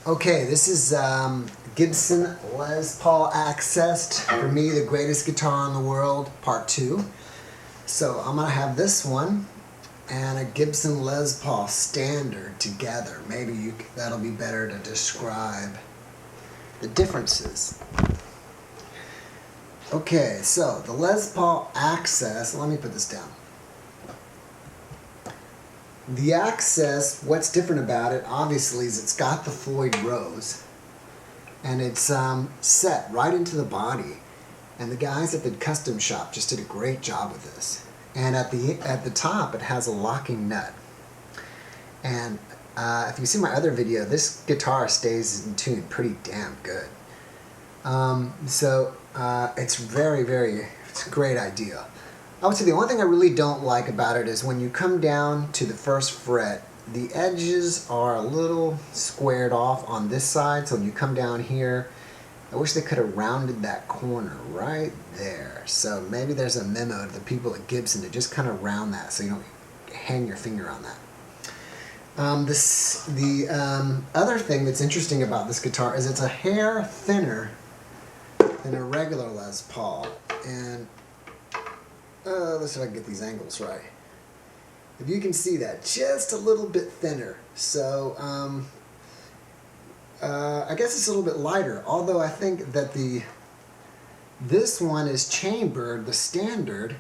Okay, this is Gibson Les Paul Axcess, for me the greatest guitar in the world, part 2. So I'm going to have this one and a Gibson Les Paul standard together. Maybe that'll be better to describe the differences. Okay, so the Les Paul Axcess, let me put this down. The Axcess, what's different about it, obviously, is it's got the Floyd Rose, and it's set right into the body. And the guys at the custom shop just did a great job with this. And at the top, it has a locking nut. And if you see my other video, this guitar stays in tune pretty damn good. It's it's a great idea. I would say the only thing I really don't like about it is when you come down to the first fret, the edges are a little squared off on this side. So when you come down here, I wish they could have rounded that corner right there. So maybe there's a memo to the people at Gibson to just kind of round that so you don't hang your finger on that. The other thing that's interesting about this guitar is it's a hair thinner than a regular Les Paul. And let's see if I can get these angles right. If you can see that, just a little bit thinner. So I guess it's a little bit lighter, although I think that this one is chambered, the standard,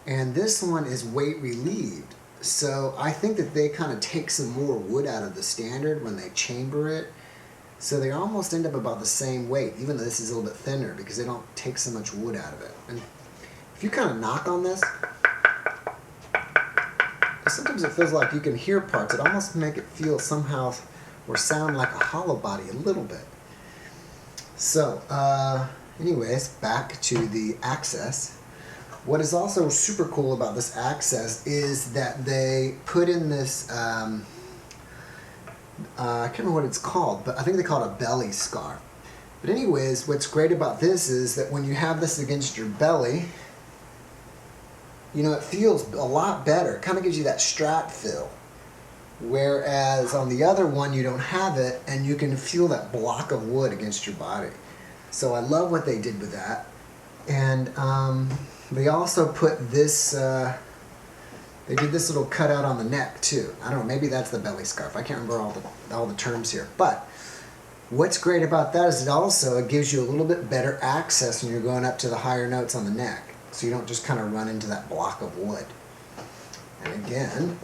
and this one is weight relieved. So I think that they kind of take some more wood out of the standard when they chamber it. So they almost end up about the same weight, even though this is a little bit thinner, because they don't take so much wood out of it. And if you kind of knock on this, sometimes it feels like you can hear parts. It almost make it feel somehow or sound like a hollow body a little bit. So, anyways, back to the Axcess. What is also super cool about this Axcess is that they put in this, I can't remember what it's called, but I think they call it a belly scarf. But anyways, what's great about this is that when you have this against your belly, you know, it feels a lot better. It kind of gives you that Strat feel. Whereas on the other one, you don't have it, and you can feel that block of wood against your body. So I love what they did with that. And they also put this, they did this little cutout on the neck too. I don't know, maybe that's the belly scarf. I can't remember all the terms here. But what's great about that is it gives you a little bit better access when you're going up to the higher notes on the neck. So you don't just kind of run into that block of wood. And again,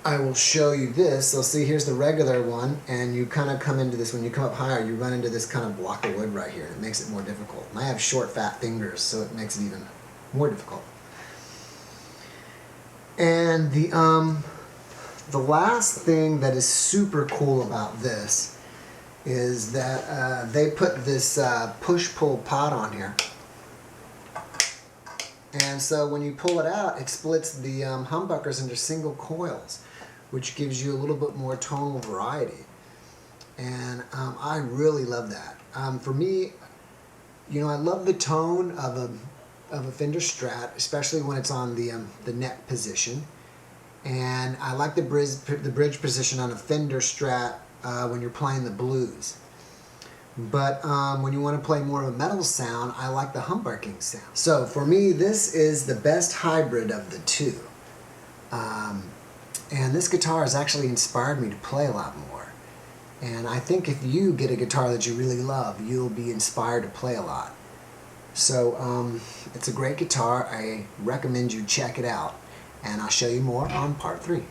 I will show you this. So see, here's the regular one, and you kind of come into this, when you come up higher, you run into this kind of block of wood right here, and it makes it more difficult. And I have short, fat fingers, so it makes it even more difficult. And the last thing that is super cool about this is that they put this push-pull pot on here. And so when you pull it out, it splits the humbuckers into single coils, which gives you a little bit more tonal variety. And I really love that. For me, you know, I love the tone of a Fender Strat, especially when it's on the neck position. And I like the bridge position on a Fender Strat when you're playing the blues. But when you want to play more of a metal sound, I like the humbucking sound. So for me, this is the best hybrid of the two. And this guitar has actually inspired me to play a lot more. And I think if you get a guitar that you really love, you'll be inspired to play a lot. So it's a great guitar. I recommend you check it out. And I'll show you more on part 3.